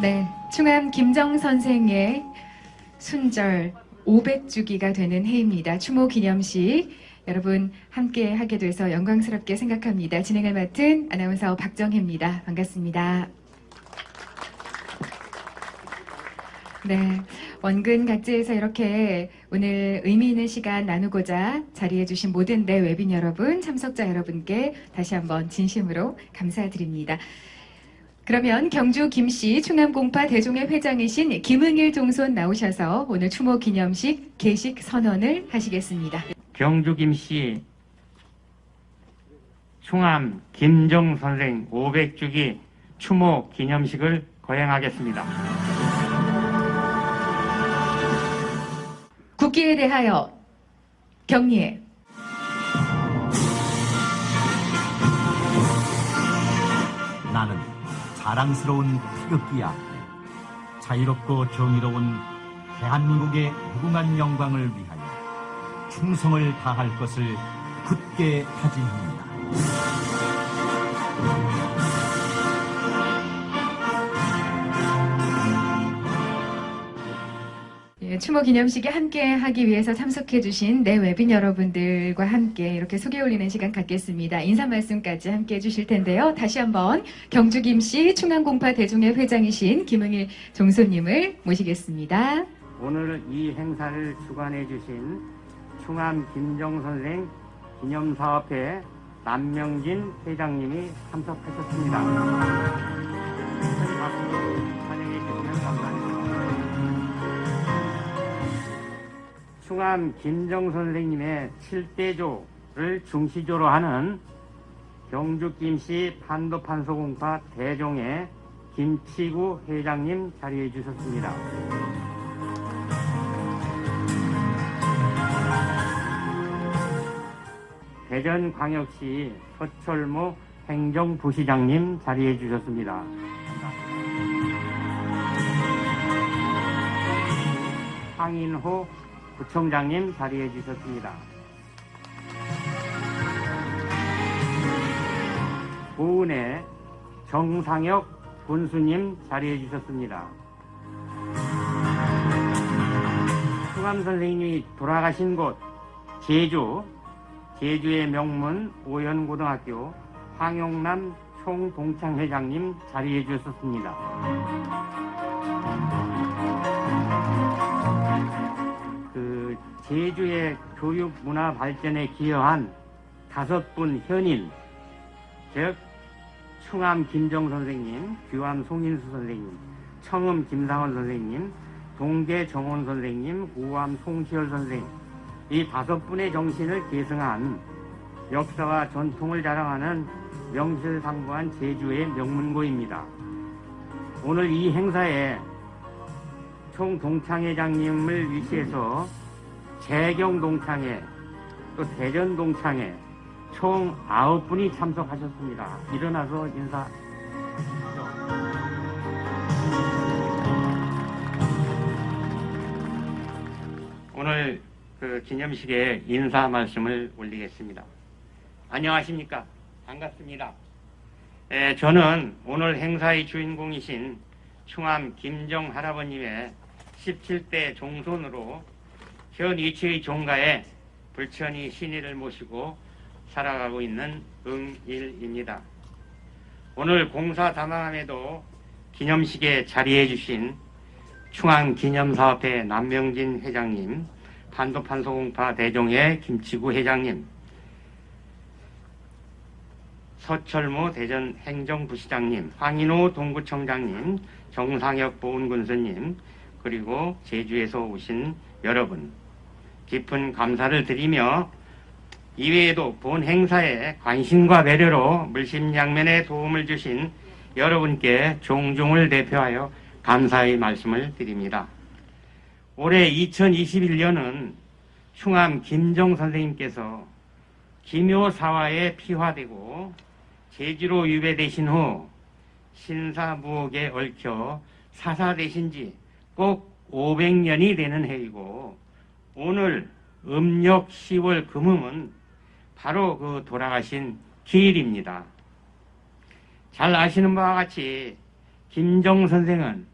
네, 충암 김정 선생의 순절 500주기가 되는 해입니다. 추모 기념식 여러분 함께 하게 돼서 영광스럽게 생각합니다. 진행을 맡은 아나운서 박정혜입니다. 반갑습니다. 네, 원근 각지에서 이렇게 오늘 의미 있는 시간 나누고자 자리해 주신 모든 웨빈 여러분, 참석자 여러분께 다시 한번 진심으로 감사드립니다. 그러면 경주 김씨 충암공파 대종회 회장이신 김응일 종손 나오셔서 오늘 추모 기념식 개식 선언을 하시겠습니다. 경주 김씨 충암 김정 선생 500주기 추모 기념식을 거행하겠습니다. 국기에 대하여 경례. 나는 자랑스러운 태극기야. 자유롭고 정의로운 대한민국의 무궁한 영광을 위하여 충성을 다할 것을 굳게 다짐합니다. 추모 기념식에 함께 하기 위해서 참석해 주신 웨빈 여러분들과 함께 이렇게 소개 올리는 시간 갖겠습니다. 인사 말씀까지 함께 해주실 텐데요. 다시 한번 경주 김씨 충암공파 대종회 회장이신 김응일 종손님을 모시겠습니다. 오늘 이 행사를 주관해 주신 충암 김정 선생 기념사업회 남명진 회장님이 참석하셨습니다. 큰 박수로 환영해 주시면 감사합니다. 충암 김정 선생님의 7대조를 중시조로 하는 경주 김씨 판도판소공파 대종회 김치구 회장님 자리해 주셨습니다. 대전광역시 서철모 행정부시장님 자리해 주셨습니다. 황인호 구청장님 자리해 주셨습니다. 고은의 정상혁 군수님 자리해 주셨습니다. 충암 선생님이 돌아가신 곳 제주의 명문 오연고등학교 황용남 총동창회장님 자리해 주셨습니다. 제주의 교육 문화 발전에 기여한 5분 현인, 즉 충암 김정 선생님, 규암 송인수 선생님, 청음 김상원 선생님, 동계 정원 선생님, 우암 송시열 선생님, 이 5분의 정신을 계승한 역사와 전통을 자랑하는 명실상부한 제주의 명문고입니다. 오늘 이 행사에 총동창회장님을 위시해서 재경동창회, 또 대전동창회 총 9분이 참석하셨습니다. 일어나서 인사하시죠. 오늘 기념식에 인사 말씀을 올리겠습니다. 안녕하십니까? 반갑습니다. 저는 오늘 행사의 주인공이신 충암 김정 할아버님의 17대 종손으로 현 위치의 종가에 불천이 신의를 모시고 살아가고 있는 응일입니다. 오늘 공사 다망함에도 기념식에 자리해 주신 충암 기념사업회 남명진 회장님, 판도판소공파 대종회 김치구 회장님, 서철모 대전 행정부시장님, 황인호 동구청장님, 정상혁 보훈군수님, 그리고 제주에서 오신 여러분, 깊은 감사를 드리며 이외에도 본 행사에 관심과 배려로 물심양면에 도움을 주신 여러분께 종종을 대표하여 감사의 말씀을 드립니다. 올해 2021년은 충암 김정 선생님께서 기묘사화에 피화되고 제주로 유배되신 후 신사무옥에 얽혀 사사되신 지 꼭 500년이 되는 해이고, 오늘 음력 10월 금음은 바로 그 돌아가신 기일입니다. 잘 아시는 바와 같이 김정 선생은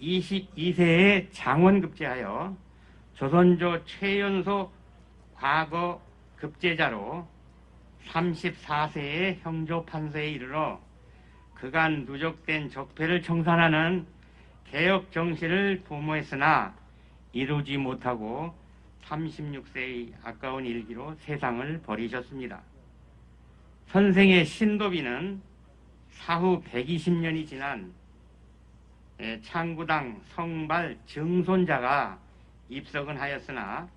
22세에 장원급제하여 조선조 최연소 과거 급제자로 34세에 형조판서에 이르러 그간 누적된 적폐를 청산하는 개혁 정신을 도모했으나 이루지 못하고 36세의 아까운 일기로 세상을 버리셨습니다. 선생의 신도비는 사후 120년이 지난 창구당 성발 증손자가 입석은 하였으나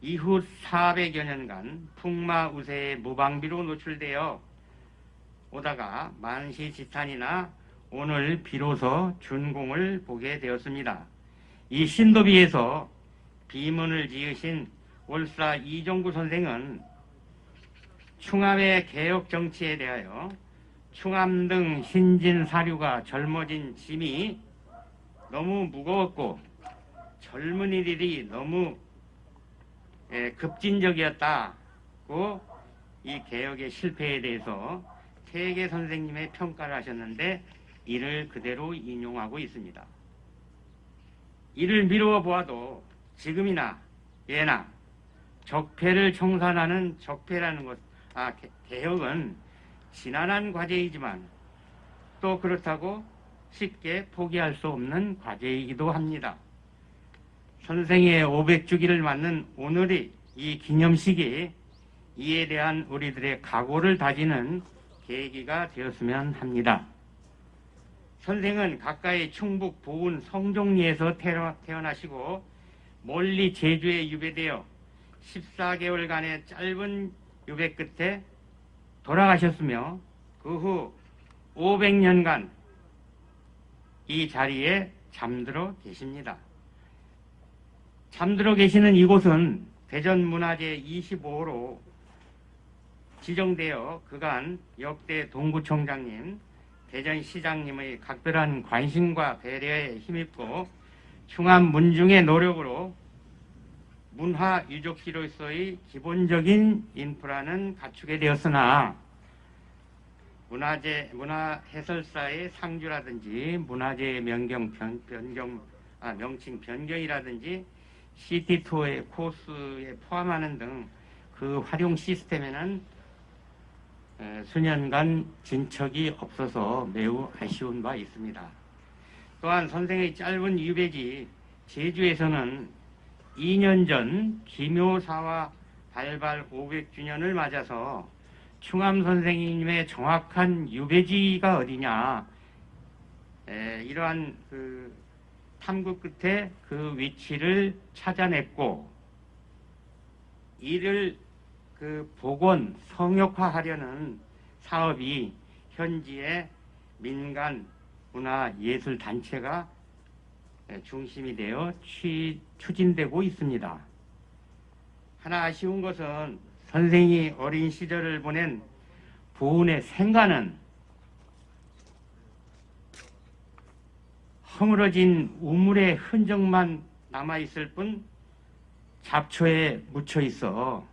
이후 400여 년간 풍마우세의 무방비로 노출되어 오다가 만시지탄이나 오늘 비로소 준공을 보게 되었습니다. 이 신도비에서 비문을 지으신 월사 이종구 선생은 충암의 개혁 정치에 대하여 충암 등 신진 사류가 젊어진 짐이 너무 무거웠고 젊은이들이 너무 급진적이었다고 이 개혁의 실패에 대해서 태계 선생님의 평가를 하셨는데 이를 그대로 인용하고 있습니다. 이를 미루어 보아도 지금이나 예나 적폐를 청산하는 개혁은 지난한 과제이지만 또 그렇다고 쉽게 포기할 수 없는 과제이기도 합니다. 선생의 500주기를 맞는 오늘의 이 기념식이 이에 대한 우리들의 각오를 다지는 계기가 되었으면 합니다. 선생은 가까이 충북 보은 성종리에서 태어나시고 멀리 제주에 유배되어 14개월간의 짧은 유배 끝에 돌아가셨으며 그 후 500년간 이 자리에 잠들어 계십니다. 잠들어 계시는 이곳은 대전문화재 25호로 지정되어 그간 역대 동구청장님, 대전시장님의 각별한 관심과 배려에 힘입고 충암 문중의 노력으로 문화유적지로서의 기본적인 인프라는 갖추게 되었으나 문화해설사의 상주라든지 문화재 명칭 변경이라든지 시티투어의 코스에 포함하는 등 그 활용 시스템에는 수년간 진척이 없어서 매우 아쉬운 바 있습니다. 또한 선생의 짧은 유배지 제주에서는 2년 전 기묘사화 발발 500주년을 맞아서 충암 선생님의 정확한 유배지가 어디냐 이러한 탐구 끝에 그 위치를 찾아냈고 이를 복원 성역화하려는 사업이 현지의 민간 문화예술 단체가 중심이 되어 추진되고 있습니다. 하나 아쉬운 것은 선생이 어린 시절을 보낸 보은의 생가는 허물어진 우물의 흔적만 남아있을 뿐 잡초에 묻혀 있어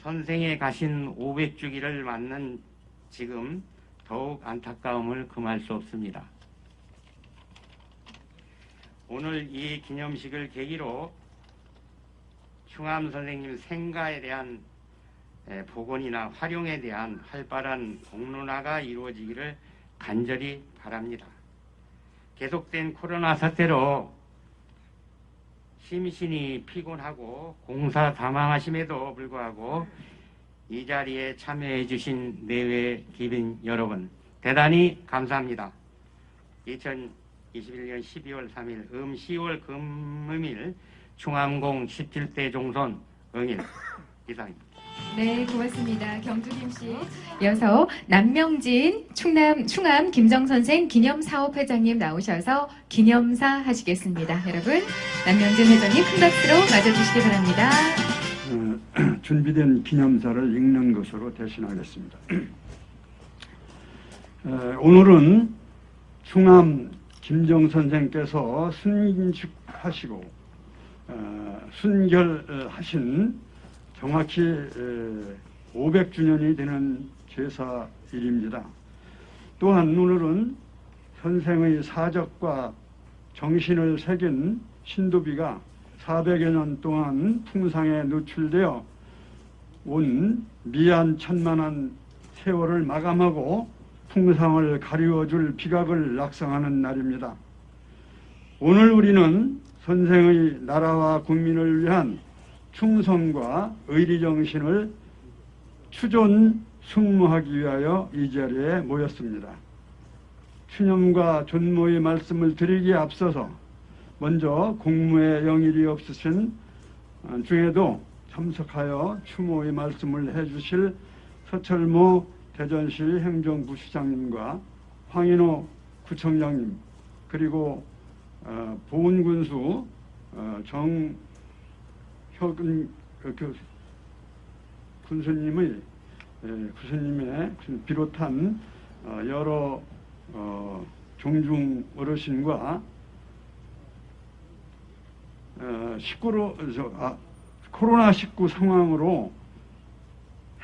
선생의 가신 500주기를 맞는 지금 더욱 안타까움을 금할 수 없습니다. 오늘 이 기념식을 계기로 충암 선생님 생가에 대한 복원이나 활용에 대한 활발한 공론화가 이루어지기를 간절히 바랍니다. 계속된 코로나 사태로 심신이 피곤하고 공사 다망하심에도 불구하고 이 자리에 참여해 주신 내외 기빈 여러분 대단히 감사합니다. 2021년 12월 3일 10월 금음일 충암공 17대 종손 응일 이상입니다. 네, 고맙습니다. 경주김씨. 이어서 남명진 충암 김정선생 기념사업회장님 나오셔서 기념사 하시겠습니다. 여러분, 남명진 회장님 큰 박수로 맞아주시기 바랍니다. 준비된 기념사를 읽는 것으로 대신하겠습니다. 오늘은 충암 김정선생께서 순직하시고 순결하신 정확히 500주년이 되는 제사일입니다. 또한 오늘은 선생의 사적과 정신을 새긴 신도비가 400여 년 동안 풍상에 노출되어 온 미안천만한 세월을 마감하고 풍상을 가리워줄 비각을 낙성하는 날입니다. 오늘 우리는 선생의 나라와 국민을 위한 충성과 의리정신을 추존 승무하기 위하여 이 자리에 모였습니다. 추념과 존모의 말씀을 드리기에 앞서서 먼저 공무에 영일이 없으신 중에도 참석하여 추모의 말씀을 해주실 서철모 대전시 행정부시장님과 황인호 구청장님, 그리고 보훈군수 정혁은 군수님의 비롯한 여러 종중 어르신과 코로나19 상황으로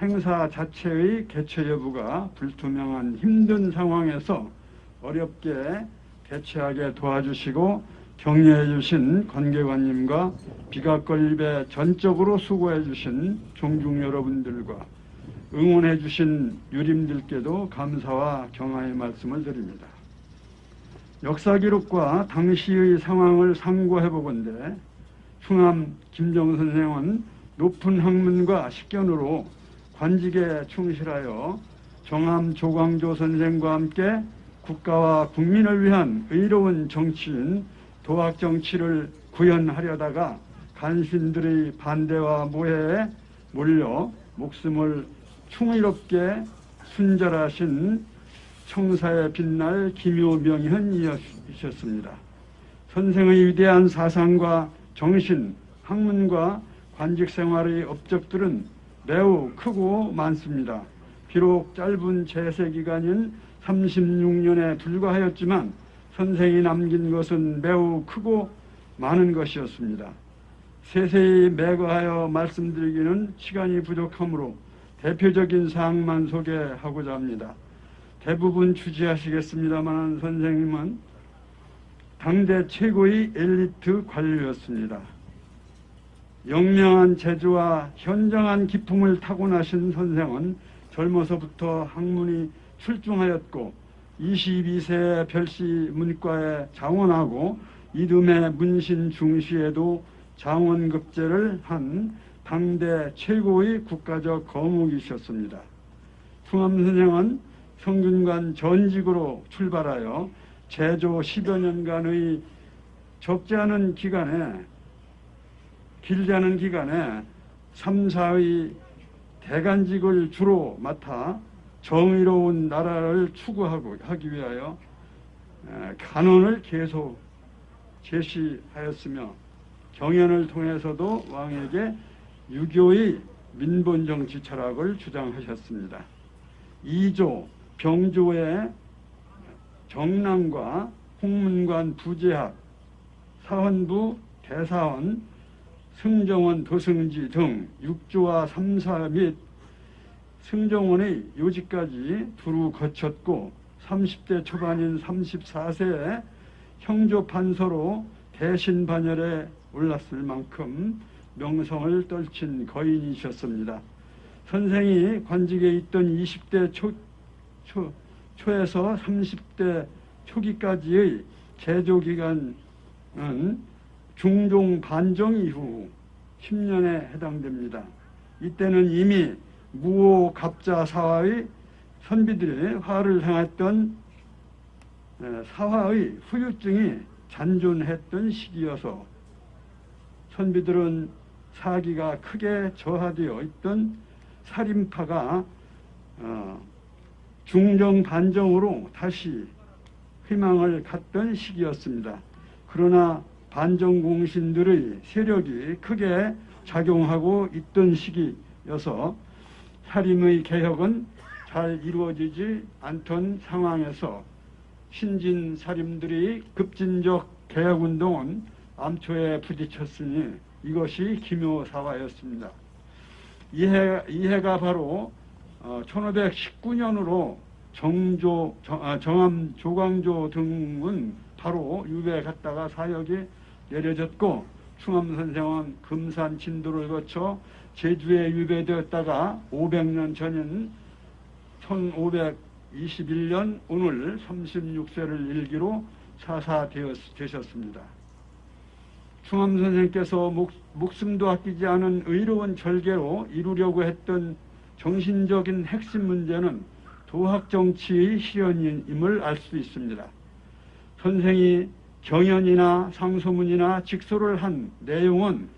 행사 자체의 개최 여부가 불투명한 힘든 상황에서 어렵게 개최하게 도와주시고 격려해 주신 관계관님과 비각건립에 전적으로 수고해 주신 종중 여러분들과 응원해 주신 유림들께도 감사와 경아의 말씀을 드립니다. 역사 기록과 당시의 상황을 상고해 보건대 충암 김정 선생은 높은 학문과 식견으로 관직에 충실하여 정암 조광조 선생과 함께 국가와 국민을 위한 의로운 정치인 도학정치를 구현하려다가 간신들의 반대와 모해에 몰려 목숨을 충의롭게 순절하신 청사에 빛날 기묘명현이셨습니다. 선생의 위대한 사상과 정신, 학문과 관직 생활의 업적들은 매우 크고 많습니다. 비록 짧은 재세 기간인 36년에 불과하였지만 선생이 남긴 것은 매우 크고 많은 것이었습니다. 세세히 매거하여 말씀드리기는 시간이 부족하므로 대표적인 사항만 소개하고자 합니다. 대부분 주지하시겠습니다만 선생님은 당대 최고의 엘리트 관료였습니다. 영명한 재주와 현정한 기품을 타고나신 선생은 젊어서부터 학문이 출중하였고 22세에 별시 문과에 장원하고 이듬해 문신 중시에도 장원급제를 한 당대 최고의 국가적 거목이셨습니다. 충암 선생은 성균관 전직으로 출발하여 제조 10여 년간의 적지 않은 기간에 길지 않은 기간에 3, 4의 대간직을 주로 맡아 정의로운 나라를 추구하기 위하여 간언을 계속 제시하였으며 경연을 통해서도 왕에게 유교의 민본정치 철학을 주장하셨습니다. 2조 병조의 정남과 홍문관 부재학, 사헌부 대사원, 승정원 도승지 등 6조와 3사 및 승정원의 요직까지 두루 거쳤고 30대 초반인 34세에 형조판서로 대신반열에 올랐을 만큼 명성을 떨친 거인이셨습니다. 선생이 관직에 있던 20대 초에서 30대 초기까지의 제조기간은 중종 반정 이후 10년에 해당됩니다. 이때는 이미 무오 갑자 사화의 선비들이 화를 당했던 사화의 후유증이 잔존했던 시기여서 선비들은 사기가 크게 저하되어 있던 살인파가 중정 반정으로 다시 희망을 갖던 시기였습니다. 그러나 반정공신들의 세력이 크게 작용하고 있던 시기여서 사림의 개혁은 잘 이루어지지 않던 상황에서 신진 사림들이 급진적 개혁운동은 암초에 부딪혔으니 이것이 기묘사화였습니다. 이해가 바로 1519년으로 정암 조광조 등은 바로 유배에 갔다가 사역이 내려졌고, 충암 선생은 금산 진도를 거쳐 제주에 유배되었다가 500년 전인 1521년 오늘 36세를 일기로 사사되셨습니다. 충암 선생께서 목숨도 아끼지 않은 의로운 절개로 이루려고 했던 정신적인 핵심 문제는 도학정치의 실현임을 알 수 있습니다. 선생이 경연이나 상소문이나 직소를 한 내용은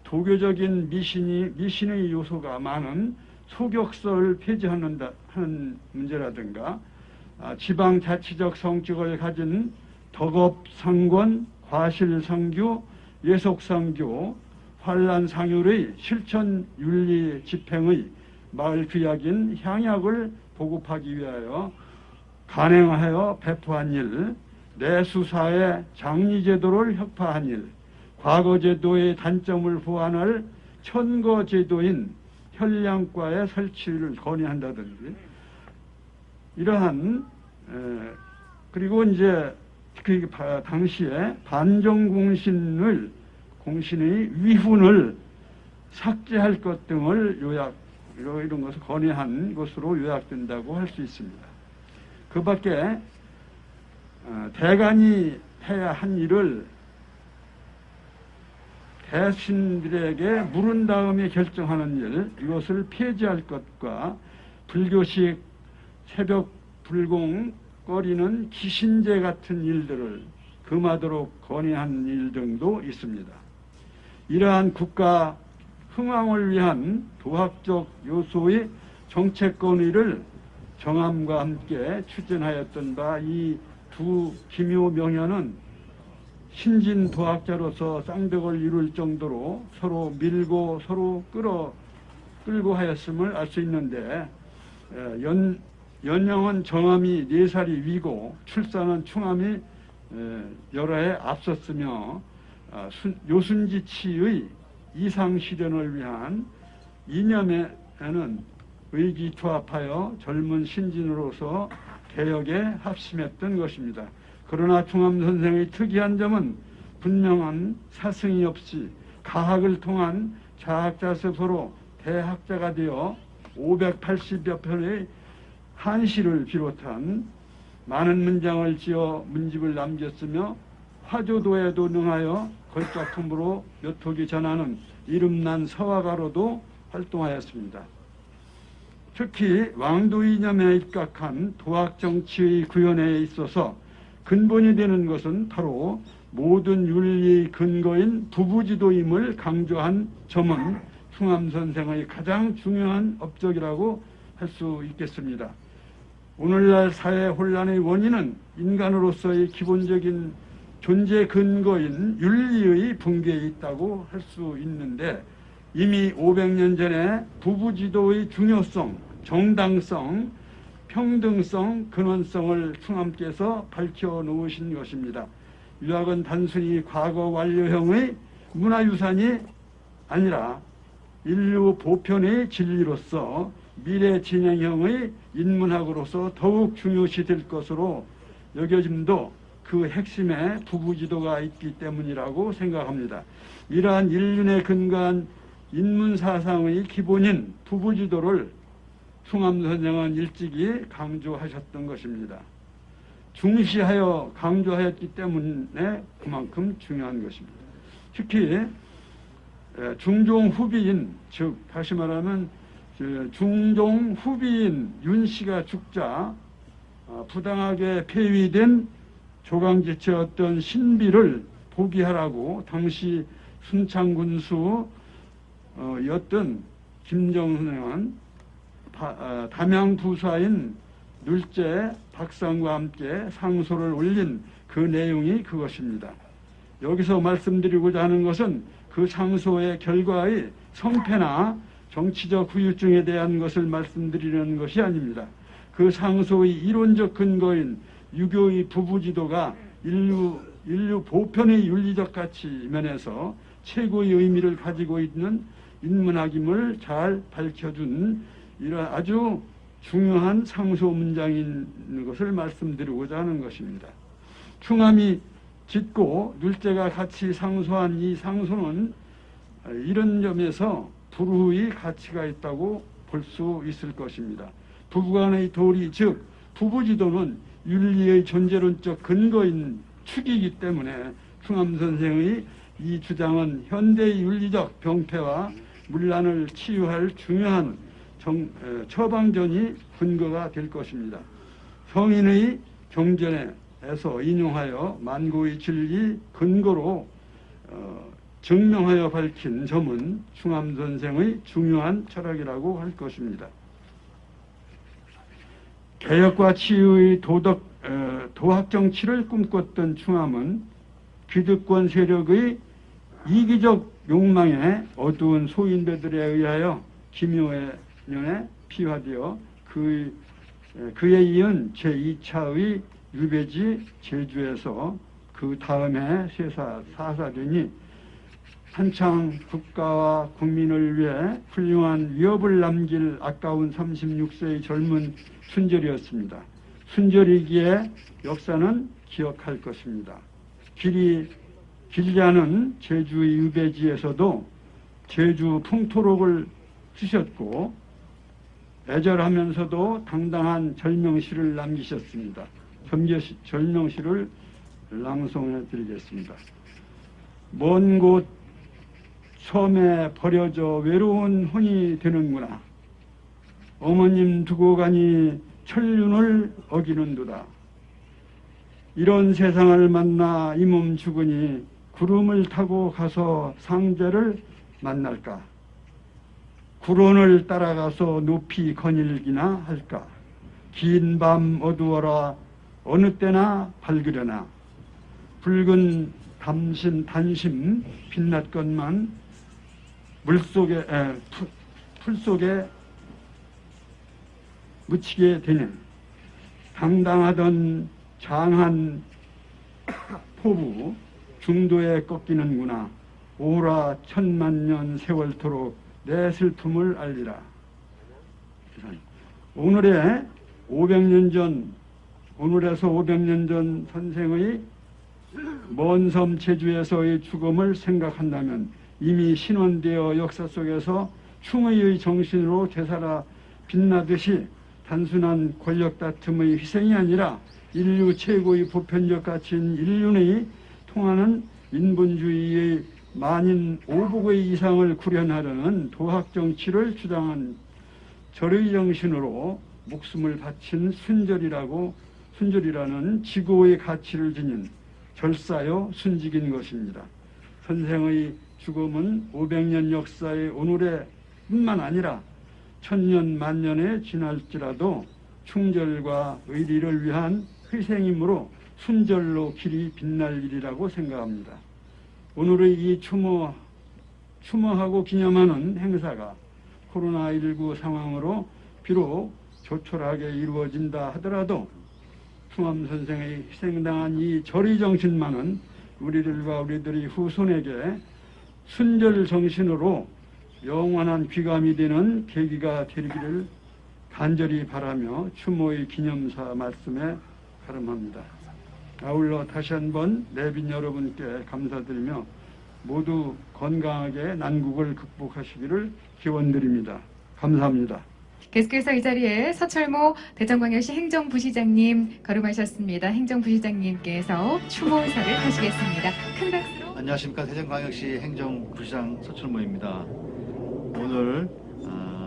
도교적인 미신의 요소가 많은 소격서를 폐지하는 문제라든가, 지방자치적 성격을 가진 덕업상권, 과실상규, 예속상교, 환란상율의 실천윤리 집행의 마을 규약인 향약을 보급하기 위하여 간행하여 배포한 일, 내수사의 장리제도를 혁파한 일, 과거제도의 단점을 보완할 천거제도인 현량과의 설치를 건의한다든지, 이러한 그리고 이제 그 당시에 반정공신의 위훈을 삭제할 것 등을 이런 것을 건의한 것으로 요약된다고 할 수 있습니다. 그 밖에 대간이 해야 한 일을 대신들에게 물은 다음에 결정하는 일, 이것을 폐지할 것과 불교식 새벽 불공 꺼리는 기신제 같은 일들을 금하도록 건의한 일 등도 있습니다. 이러한 국가 흥왕을 위한 도학적 요소의 정책 건의를 정암과 함께 추진하였던 바 이 두 기묘 명현은 신진 도학자로서 쌍벽을 이룰 정도로 서로 밀고 서로 끌고 하였음을 알 수 있는데, 연령은 정암이 4살이 위고 출산은 충암이 여러 해 앞섰으며, 요순지치의 이상실현을 위한 이념에는 의기투합하여 젊은 신진으로서 개혁에 합심했던 것입니다. 그러나 충암 선생의 특이한 점은 분명한 사승이 없이 가학을 통한 자학자서서로 대학자가 되어 580여 편의 한시를 비롯한 많은 문장을 지어 문집을 남겼으며, 화조도에도 능하여 걸작품으로 몇 톡이 전하는 이름난 서화가로도 활동하였습니다. 특히 왕도 이념에 입각한 도학정치의 구현에 있어서 근본이 되는 것은 바로 모든 윤리의 근거인 부부지도임을 강조한 점은 충암 선생의 가장 중요한 업적이라고 할 수 있겠습니다. 오늘날 사회 혼란의 원인은 인간으로서의 기본적인 존재 근거인 윤리의 붕괴에 있다고 할 수 있는데, 이미 500년 전에 부부지도의 중요성, 정당성, 평등성, 근원성을 충암께서 밝혀놓으신 것입니다. 유학은 단순히 과거 완료형의 문화유산이 아니라 인류 보편의 진리로서 미래 진행형의 인문학으로서 더욱 중요시 될 것으로 여겨짐도 그 핵심에 부부지도가 있기 때문이라고 생각합니다. 이러한 인륜에 근거한 인문사상의 기본인 부부지도를 충암 선생은 일찍이 강조하셨던 것입니다. 중시하여 강조하였기 때문에 그만큼 중요한 것입니다. 특히 중종 후비인, 즉 다시 말하면 중종 후비인 윤씨가 죽자 부당하게 폐위된 조광지체 어떤 신비를 포기하라고 당시 순창군수였던 김정선은 담양부사인 눌제 박상과 함께 상소를 올린 그 내용이 그것입니다. 여기서 말씀드리고자 하는 것은 그 상소의 결과의 성패나 정치적 후유증에 대한 것을 말씀드리려는 것이 아닙니다. 그 상소의 이론적 근거인 유교의 부부지도가 인류 보편의 윤리적 가치 면에서 최고의 의미를 가지고 있는 인문학임을 잘 밝혀준 이런 아주 중요한 상소 문장인 것을 말씀드리고자 하는 것입니다. 충암이 짓고 둘째가 같이 상소한 이 상소는 이런 점에서 불후의 가치가 있다고 볼 수 있을 것입니다. 부부간의 도리, 즉 부부지도는 윤리의 존재론적 근거인 축이기 때문에 충암 선생의 이 주장은 현대의 윤리적 병폐와 문란을 치유할 중요한 처방전이 근거가 될 것입니다. 성인의 경전에서 인용하여 만고의 진리 근거로 증명하여 밝힌 점은 충암 선생의 중요한 철학이라고 할 것입니다. 개혁과 치유의 도학 정치를 꿈꿨던 충암은 기득권 세력의 이기적 욕망에 어두운 소인배들에 의하여 기묘년에 피화되어 그에 이은 제2차의 유배지 제주에서 그 다음에 사사되니 한창 국가와 국민을 위해 훌륭한 위업을 남길 아까운 36세의 젊은 순절이었습니다. 순절이기에 역사는 기억할 것입니다. 길지 않은 제주의 유배지에서도 제주 풍토록을 쓰셨고 애절하면서도 당당한 절명시를 남기셨습니다. 절명시를 낭송해 드리겠습니다. 먼 곳 섬에 버려져 외로운 혼이 되는구나. 어머님 두고 가니 천륜을 어기는도다. 이런 세상을 만나 이 몸 죽으니 구름을 타고 가서 상제를 만날까? 구론을 따라가서 높이 거닐기나 할까? 긴 밤 어두워라 어느 때나 밝으려나. 붉은 단심 빛났건만 풀 속에 묻히게 되는 당당하던 장한 포부 중도에 꺾이는구나. 오라 천만년 세월토록 내 슬픔을 알리라. 오늘에서 500년 전 선생의 먼 섬 제주에서의 죽음을 생각한다면 이미 신원되어 역사 속에서 충의의 정신으로 되살아 빛나듯이 단순한 권력 다툼의 희생이 아니라 인류 최고의 보편적 가치인 인륜의 통하는 인본주의의 만인 오복의 이상을 구현하려는 도학 정치를 주장한 절의 정신으로 목숨을 바친 순절이라는 지고의 가치를 지닌 절사요 순직인 것입니다. 선생의 죽음은 500년 역사의 오늘의 뿐만 아니라 천년 만년에 지날지라도 충절과 의리를 위한 희생이므로 순절로 길이 빛날 일이라고 생각합니다. 오늘의 이 추모하고 기념하는 행사가 코로나19 상황으로 비록 조촐하게 이루어진다 하더라도 충암 선생의 희생당한 이 절의 정신만은 우리들과 우리들의 후손에게 순절 정신으로 영원한 귀감이 되는 계기가 되기를 간절히 바라며 추모의 기념사 말씀에 가름합니다. 아울러 다시 한번 내빈 여러분께 감사드리며 모두 건강하게 난국을 극복하시기를 기원드립니다. 감사합니다. 계속해서 이 자리에 서철모 대전광역시 행정부시장님 거름하셨습니다. 행정부시장님께서 추모사를 하시겠습니다. 큰 박수로. 안녕하십니까. 대전광역시 행정부시장 서철모입니다. 오늘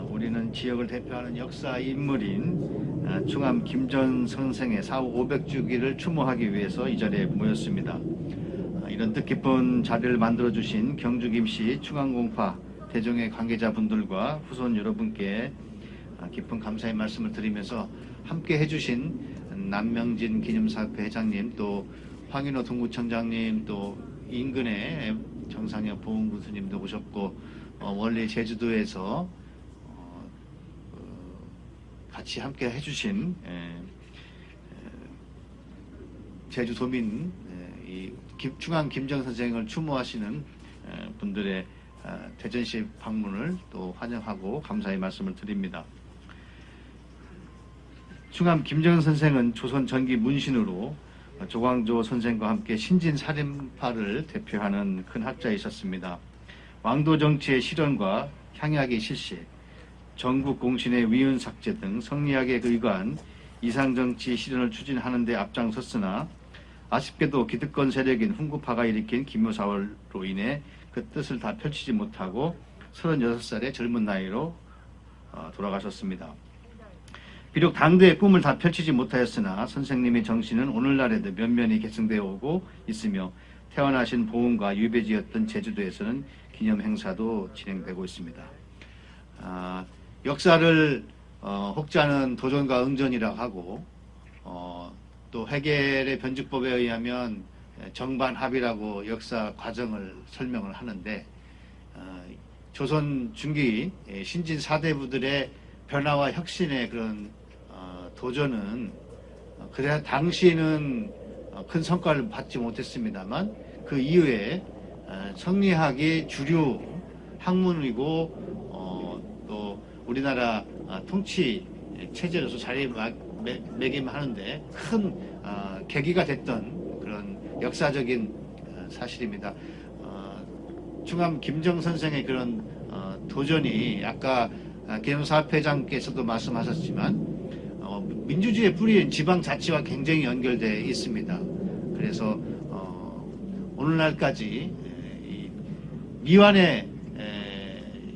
우리는 지역을 대표하는 역사 인물인 충암 김전 선생의 사후 500주기를 추모하기 위해서 이 자리에 모였습니다. 이런 뜻깊은 자리를 만들어주신 경주 김씨 충암공파 대종의 관계자분들과 후손 여러분께 깊은 감사의 말씀을 드리면서 함께 해주신 남명진 기념사업회 회장님, 또 황인호 동구청장님, 또 인근의 정상혁 보훈군수님도 오셨고 원래 제주도에서 같이 함께 해주신 제주도민 이 충암 김정 선생을 추모하시는 분들의 대전시 방문을 또 환영하고 감사의 말씀을 드립니다. 충암 김정은 선생은 조선 전기 문신으로 조광조 선생과 함께 신진살인파를 대표하는 큰 학자이셨습니다. 왕도 정치의 실현과 향약의 실시, 전국 공신의 위헌 삭제 등 성리학에 의거한 이상정치 실현을 추진하는 데 앞장섰으나 아쉽게도 기득권 세력인 훈구파가 일으킨 기묘사월로 인해 그 뜻을 다 펼치지 못하고 36살의 젊은 나이로 돌아가셨습니다. 비록 당대의 꿈을 다 펼치지 못하였으나 선생님의 정신은 오늘날에도 면면히 계승되어 오고 있으며 태어나신 보은과 유배지였던 제주도에서는 기념 행사도 진행되고 있습니다. 역사를 혹자는 도전과 응전이라고 하고 또 해겔의 변증법에 의하면 정반합이라고 역사 과정을 설명을 하는데 조선 중기 신진 사대부들의 변화와 혁신의 그런 도전은 그래 당시에는 큰 성과를 받지 못했습니다만 그 이후에 성리학이 주류 학문이고 또 우리나라 통치 체제로서 자리매김하는데 큰 계기가 됐던 그런 역사적인 사실입니다. 충암 김정 선생의 그런 도전이 아까 기념사업회장께서도 말씀하셨지만 민주주의의 뿌리인 지방자치와 굉장히 연결되어 있습니다. 그래서 오늘날까지 미완의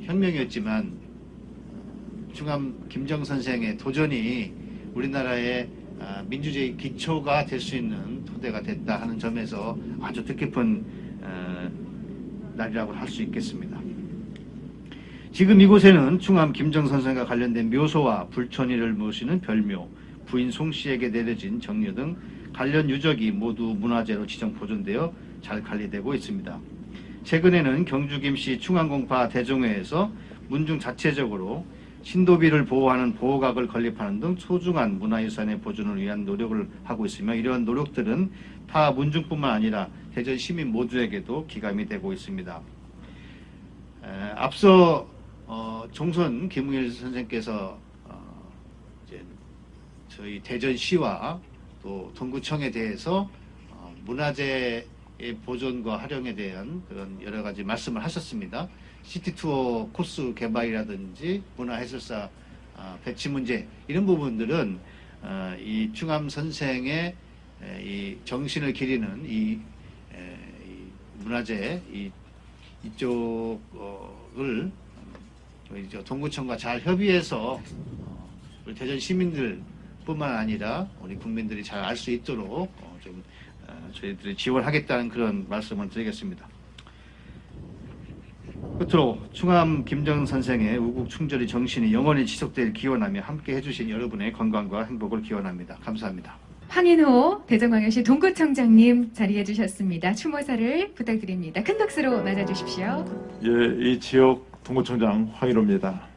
혁명이었지만 충암 김정 선생의 도전이 우리나라의 민주주의 기초가 될 수 있는 토대가 됐다 하는 점에서 아주 뜻깊은 날이라고 할 수 있겠습니다. 지금 이곳에는 충암 김정 선생과 관련된 묘소와 불천이를 모시는 별묘, 부인 송씨에게 내려진 정료 등 관련 유적이 모두 문화재로 지정 보존되어 잘 관리되고 있습니다. 최근에는 경주 김씨 충암공파 대종회에서 문중 자체적으로 신도비를 보호하는 보호각을 건립하는 등 소중한 문화유산의 보존을 위한 노력을 하고 있으며 이러한 노력들은 타 문중뿐만 아니라 대전 시민 모두에게도 기감이 되고 있습니다. 앞서 종선 김웅일 선생께서 이제 저희 대전시와 또 동구청에 대해서 문화재의 보존과 활용에 대한 그런 여러 가지 말씀을 하셨습니다. 시티투어 코스 개발이라든지 문화해설사 배치 문제 이런 부분들은 이 충암 선생의 이 정신을 기리는 이 문화재 이쪽을 저희 동구청과 잘 협의해서 우리 대전 시민들뿐만 아니라 우리 국민들이 잘 알 수 있도록 좀 저희들이 지원하겠다는 그런 말씀을 드리겠습니다. 끝으로 충암 김정은 선생의 우국 충절의 정신이 영원히 지속될 기원하며 함께 해주신 여러분의 건강과 행복을 기원합니다. 감사합니다. 황인호 대전광역시 동구청장님 자리해 주셨습니다. 추모사를 부탁드립니다. 큰 박수로 맞아주십시오. 예, 이 지역 동구청장 황인호입니다.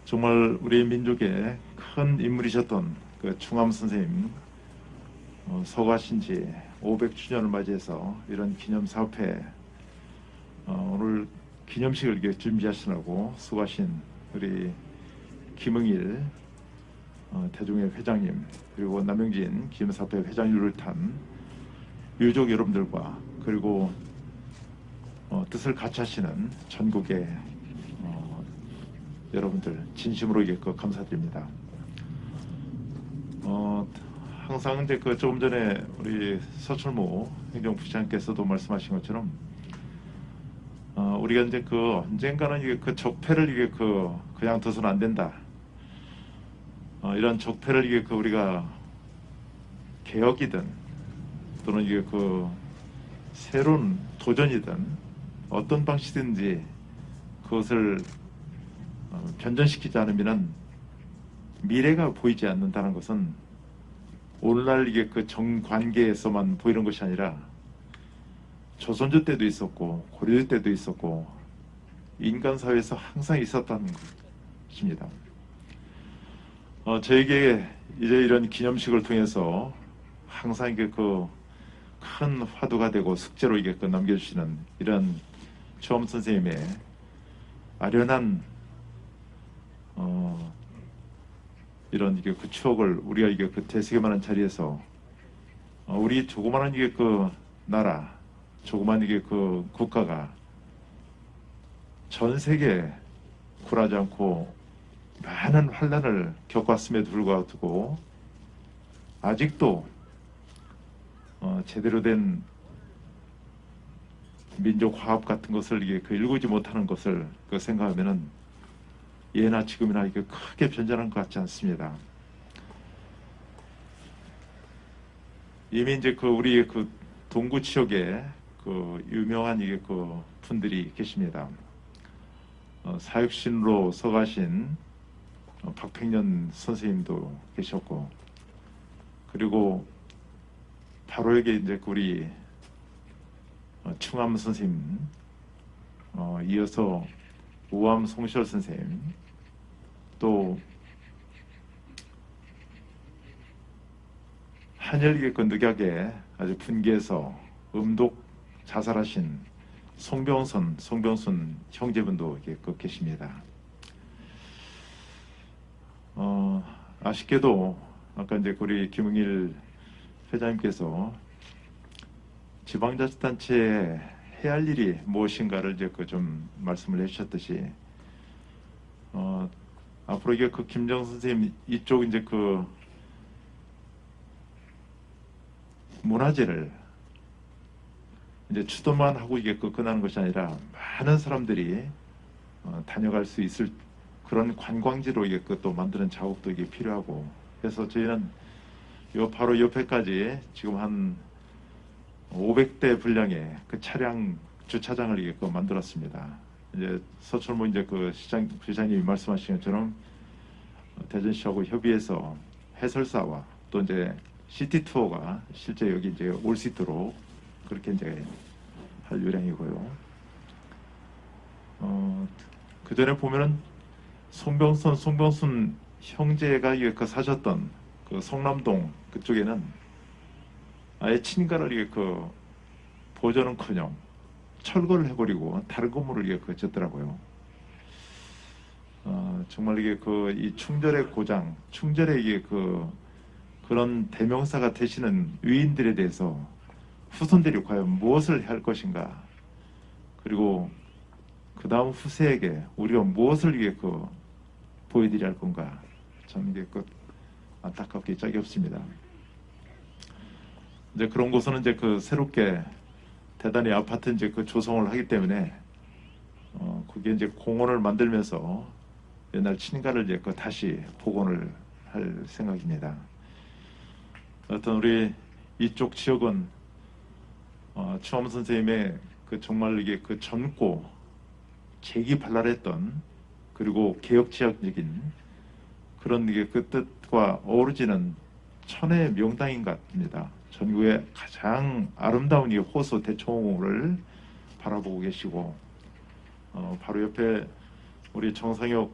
정말 우리 민족의 큰 인물이셨던 그 충암 선생님 서거하신 지 500주년을 맞이해서 이런 기념사업회 오늘 기념식을 이렇게 준비하시느라고 수고하신 우리 김응일 대종회 회장님 그리고 남영진 기념사업회 회장님을 비롯한 유족 여러분들과 그리고 뜻을 같이 하시는 전국의 여러분들 진심으로 감사드립니다. 항상 이제 조금 전에 우리 서철모 행정부시장께서도 말씀하신 것처럼 우리가 이제 언젠가는 이게 적폐를 이게 그냥 둬서는 안 된다. 이런 적폐를 이게 우리가 개혁이든 또는 이게 새로운 도전이든 어떤 방식이든지 그것을 변전시키지 않으면은 미래가 보이지 않는다는 것은 오늘날 이게 정관계에서만 보이는 것이 아니라 조선조 때도 있었고 고려조 때도 있었고 인간 사회에서 항상 있었다는 것입니다. 저에게 이제 이런 기념식을 통해서 항상 이게 큰 화두가 되고 숙제로 이게 남겨주시는 이런 추암 선생님의 아련한 이런 이게 그 추억을 우리가 이게 그 되새김하는 자리에서 우리 조그마한 이게 그 나라, 조그만 이게 그 국가가 전 세계에 굴하지 않고 많은 환란을 겪었음에도 불구하고 아직도 제대로 된 민족 화합 같은 것을 이게 그 일구지 못하는 것을 그 생각하면은 예나 지금이나 이게 크게 변전한 것 같지 않습니다. 이미 이제 그 우리 그 동구 지역에 그 유명한 이게 그 분들이 계십니다. 사육신으로 서가신 박팽년 선생님도 계셨고, 그리고 바로 여기 이제 우리 충암 선생님, 이어서 우암 송시열 선생님, 또 한열계 건득약에 아주 분기해서 음독 자살하신 송병순 형제분도 계십니다. 아쉽게도 아까 이제 우리 김웅일 회장님께서 지방자치단체에 해야 할 일이 무엇인가를 이제 좀 말씀을 해주셨듯이, 앞으로 이게 그 김정 선생님 이쪽 이제 그 문화재를 이제 추도만 하고 이게 끝나는 것이 아니라 많은 사람들이 다녀갈 수 있을 그런 관광지로 이게 또 만드는 작업도 이게 필요하고, 그래서 저희는 요 바로 옆에까지 지금 한 500대 분량의 그 차량 주차장을 이게 만들었습니다. 이제 서철모 이제 그 시장님이 말씀하신 것처럼 대전시하고 협의해서 해설사와 또 이제 시티 투어가 실제 여기 이제 올 수 있도록 그렇게 이제 할 요량이고요. 그 전에 보면은 송병순 형제가 이게 그 사셨던 그 성남동 그쪽에는 아예 친가를 이게 그 보존은커녕 철거를 해버리고 다른 건물을 이게 그 짓더라고요. 정말 이게 그 이 충절의 고장, 충절의 이게 그런 대명사가 되시는 위인들에 대해서 후손들이 과연 무엇을 할 것인가, 그리고 그 다음 후세에게 우리가 무엇을 이게 보여드려야 할 건가, 참 이게 안타깝게 짝이 없습니다. 이제 그런 곳은 이제 새롭게 대단히 아파트 이제 조성을 하기 때문에 그게 이제 공원을 만들면서 옛날 친가를 이제 다시 복원을 할 생각입니다. 어떤 우리 이쪽 지역은 추암 선생님의 정말 이게 젊고 재기발랄했던, 그리고 개혁지향적인 그런 이게 뜻과 어우러지는 천혜의 명당인 것 같습니다. 전국의 가장 아름다운 이 호수 대청호를 바라보고 계시고, 바로 옆에 우리 정상혁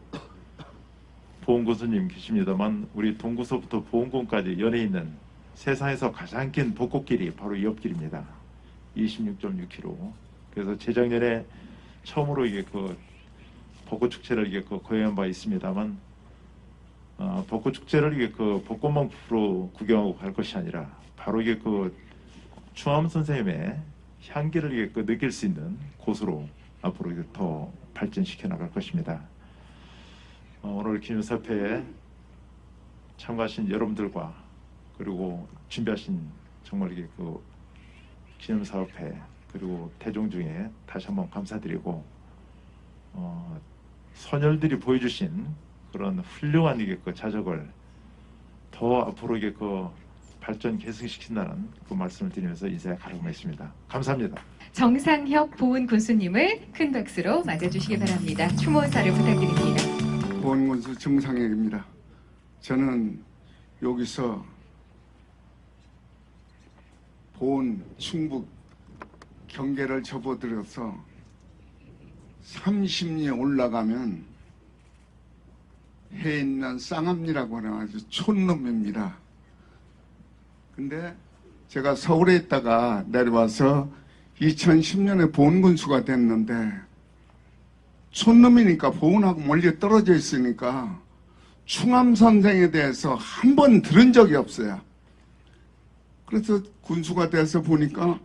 보훈군수님 계십니다만, 우리 동구서부터 보훈군까지 연해 있는 세상에서 가장 긴 벚꽃길이 바로 이 옆길입니다. 26.6km. 그래서 재작년에 처음으로 이게 벚꽃 축제를 이게 거행한 바 있습니다만, 벚꽃 축제를 이게 벚꽃만 프로 구경하고 갈 것이 아니라 바로 이게 추암 선생님의 향기를 이게 느낄 수 있는 곳으로 앞으로 이게 더 발전시켜 나갈 것입니다. 오늘 기념사업회에 참가하신 여러분들과 그리고 준비하신 정말 이게 기념사업회 그리고 대중 중에 다시 한번 감사드리고, 선열들이 보여주신 그런 훌륭한 이게 자적을 더 앞으로 이게 발전 계승시킨다는 말씀을 드리면서 인사에 가름했습니다. 감사합니다. 정상혁 보훈군수님을 큰 박수로 맞아주시기 바랍니다. 추모사를 부탁드립니다. 보훈군수 정상혁입니다. 저는 여기서 보훈 충북 경계를 접어들어서 30리 올라가면 해 있는 쌍암리라고 하는 아주 촌놈입니다. 근데 제가 서울에 있다가 내려와서 2010년에 보훈군수가 됐는데 촌놈이니까 보훈하고 멀리 떨어져 있으니까 충암 선생에 대해서 한 번 들은 적이 없어요. 그래서 군수가 돼서 보니까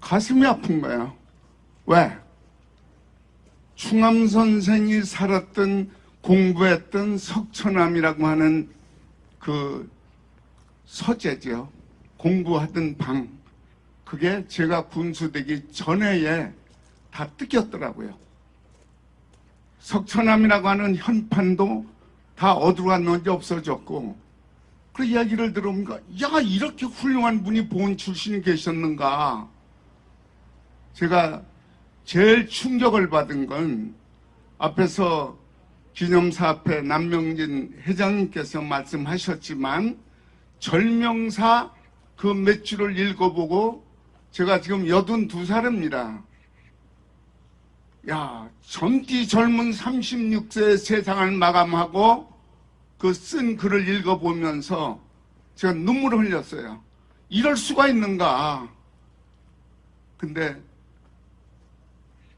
가슴이 아픈 거예요. 왜? 충암 선생이 살았던 공부했던 석천암이라고 하는 그 서재죠. 공부하던 방. 그게 제가 군수되기 전에에 다 뜯겼더라고요. 석천암이라고 하는 현판도 다 어디로 갔는지 없어졌고, 그 이야기를 들어보니까 야, 이렇게 훌륭한 분이 보훈 출신이 계셨는가. 제가 제일 충격을 받은 건 앞에서 기념사 앞에 남명진 회장님께서 말씀하셨지만 절명사 그 몇 줄을 읽어보고 제가 지금 82살입니다. 야, 젊디 젊은 36세의 세상을 마감하고 그 쓴 글을 읽어보면서 제가 눈물을 흘렸어요. 이럴 수가 있는가. 근데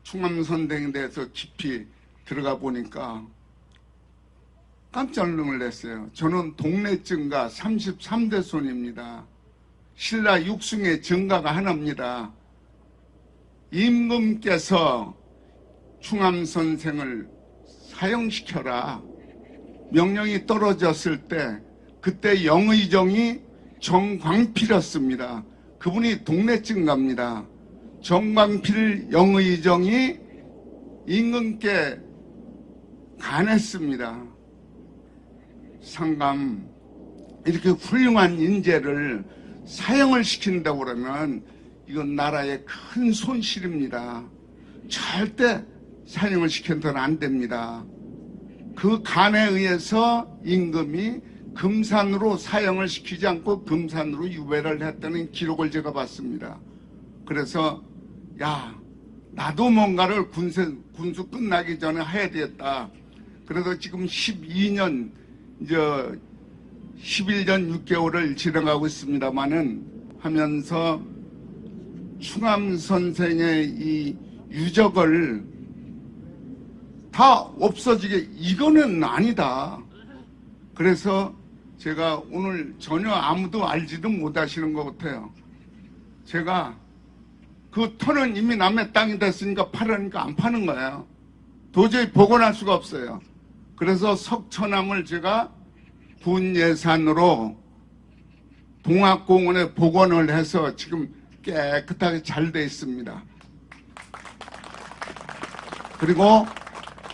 충암선생에 대해서 깊이 들어가 보니까 깜짝 놀랐어요. 저는 동네 증가 33대 손입니다. 신라 육승의 증가가 하나입니다. 임금께서 충암선생을 사형시켜라 명령이 떨어졌을 때 그때 영의정이 정광필이었습니다. 그분이 동네 증가입니다. 정광필 영의정이 임금께 간했습니다. 상감, 이렇게 훌륭한 인재를 사형을 시킨다고 그러면 이건 나라의 큰 손실입니다. 절대 사형을 시켜서는 안 됩니다. 그 간에 의해서 임금이 금산으로 사형을 시키지 않고 금산으로 유배를 했다는 기록을 제가 봤습니다. 그래서 야, 나도 뭔가를 군수 끝나기 전에 해야 되겠다. 그래서 지금 12년 이제 11년 6개월을 지나가고 있습니다만은 하면서 충암 선생의 이 유적을 다 없어지게 이거는 아니다. 그래서 제가 오늘 전혀 아무도 알지도 못하시는 것 같아요. 제가 그 터는 이미 남의 땅이 됐으니까 팔으니까 안 파는 거예요. 도저히 복원할 수가 없어요. 그래서 석천암을 제가 군 예산으로 동학공원에 복원을 해서 지금 깨끗하게 잘 돼 있습니다. 그리고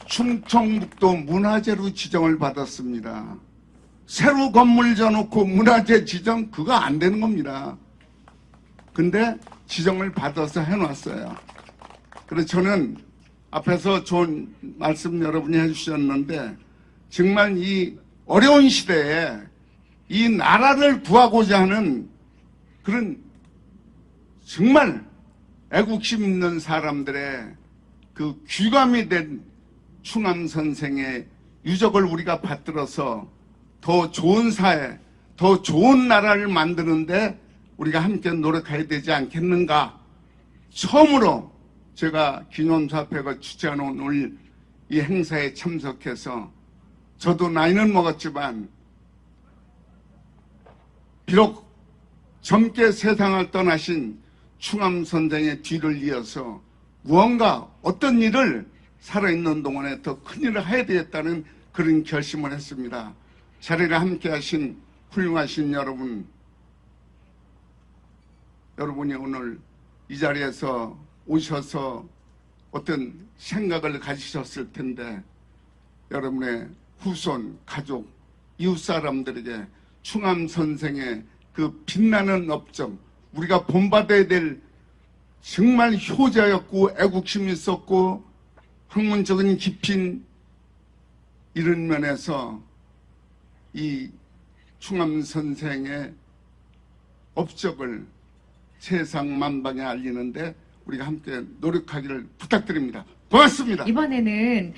충청북도 문화재로 지정을 받았습니다. 새로 건물 져놓고 문화재 지정 그거 안 되는 겁니다. 근데 지정을 받아서 해놨어요. 그래서 저는 앞에서 좋은 말씀 여러분이 해주셨는데 정말 이 어려운 시대에 이 나라를 구하고자 하는 그런 정말 애국심 있는 사람들의 그 귀감이 된 충암 선생의 유적을 우리가 받들어서 더 좋은 사회, 더 좋은 나라를 만드는데 우리가 함께 노력해야 되지 않겠는가. 처음으로 제가 기념사표가 주최하는 오늘 이 행사에 참석해서 저도 나이는 먹었지만 비록 젊게 세상을 떠나신 충암 선생의 뒤를 이어서 무언가 어떤 일을 살아있는 동안에 더 큰 일을 해야 되겠다는 그런 결심을 했습니다. 자리를 함께 하신 훌륭하신 여러분이 오늘 이 자리에서 오셔서 어떤 생각을 가지셨을 텐데 여러분의 후손, 가족, 이웃 사람들에게 충암 선생의 그 빛나는 업적, 우리가 본받아야 될 정말 효자였고 애국심이 있었고 학문적인 깊인 이런 면에서 이 충암 선생의 업적을 세상 만방에 알리는데 우리가 함께 노력하기를 부탁드립니다. 고맙습니다. 이번에는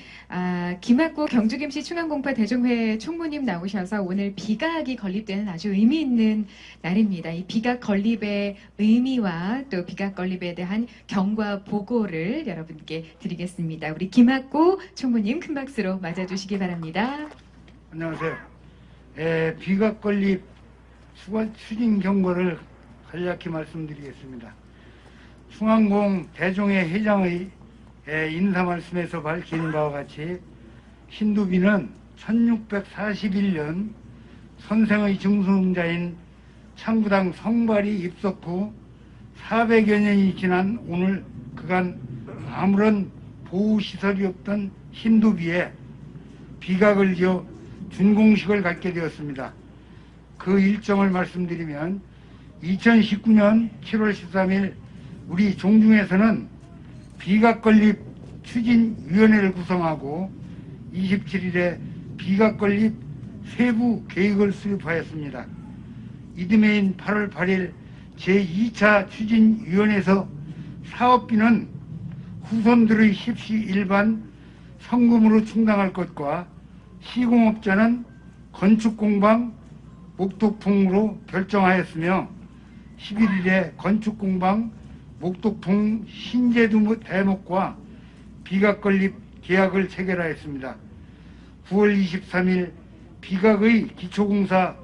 김학구 경주김씨 충암공파 대종회 총무님 나오셔서 오늘 비각이 건립되는 아주 의미 있는 날입니다. 이 비각 건립의 의미와 또 비각 건립에 대한 경과 보고를 여러분께 드리겠습니다. 우리 김학구 총무님 큰 박수로 맞아주시기 바랍니다. 안녕하세요. 비각 건립 추진 경고를 간략히 말씀드리겠습니다. 충암공 대종회 회장의 인사 말씀에서 밝힌 바와 같이 신도비는 1641년 선생의 증손자인 창구당 성발이 입석 후 400여 년이 지난 오늘 그간 아무런 보호시설이 없던 신도비에 비각을 지어 준공식을 갖게 되었습니다. 그 일정을 말씀드리면 2019년 7월 13일 우리 종중에서는 비각 건립 추진위원회를 구성하고 27일에 비각 건립 세부 계획을 수립하였습니다. 이듬해인 8월 8일 제2차 추진위원회에서 사업비는 후손들의 십시 일반 성금으로 충당할 것과 시공업자는 건축공방 목독풍으로 결정하였으며 11일에 건축공방 목독풍 신제도 대목과 비각 건립 계약을 체결하였습니다. 9월 23일 비각의 기초공사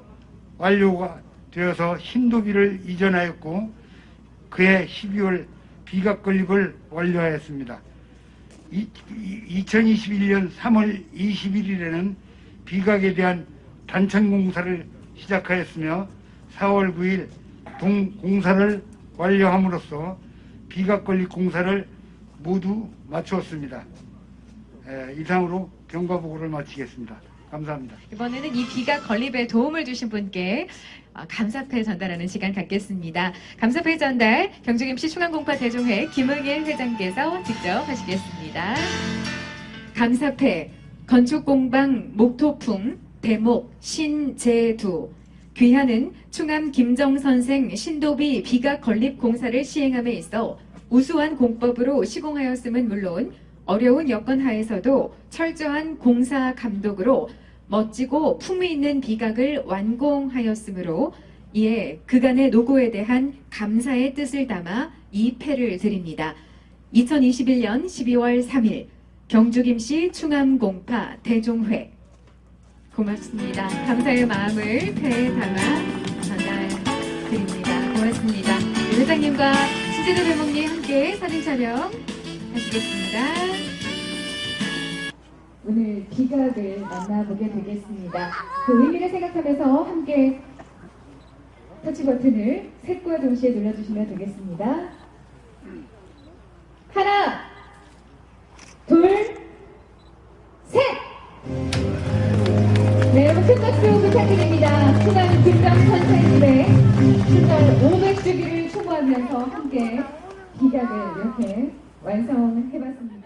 완료가 되어서 신도비를 이전하였고 그해 12월 비각 건립을 완료하였습니다. 2021년 3월 21일에는 비각에 대한 단천 공사를 시작하였으며 4월 9일 동공사를 완료함으로써 비각 건립 공사를 모두 마추었습니다. 이상으로 경과 보고를 마치겠습니다. 감사합니다. 이번에는 이 비각 건립에 도움을 주신 분께 감사패 전달하는 시간 갖겠습니다. 감사패 전달 경주김씨 충암공파 대종회 김응일 회장께서 직접 하시겠습니다. 감사패 건축공방 목토풍 대목 신제두 귀하는 충암 김정선생 신도비 비각 건립 공사를 시행함에 있어 우수한 공법으로 시공하였음은 물론 어려운 여건 하에서도 철저한 공사 감독으로 멋지고 품위 있는 비각을 완공하였으므로 이에 그간의 노고에 대한 감사의 뜻을 담아 이 패를 드립니다. 2021년 12월 3일 경주김씨 충암공파 대종회 고맙습니다. 감사의 마음을 패에 담아 전달드립니다. 고맙습니다. 회장님과 신재도 배목님 함께 사진 촬영 하시겠습니다. 오늘 비각을 만나보게 되겠습니다. 그 의미를 생각하면서 함께 터치 버튼을 셋과 동시에 눌러주시면 되겠습니다. 하나, 둘, 셋! 네, 여러분 큰 박수 부탁드립니다. 충암 김정 선생님의 신설 500주기를 추모하면서 함께 비각을 이렇게 완성해봤습니다.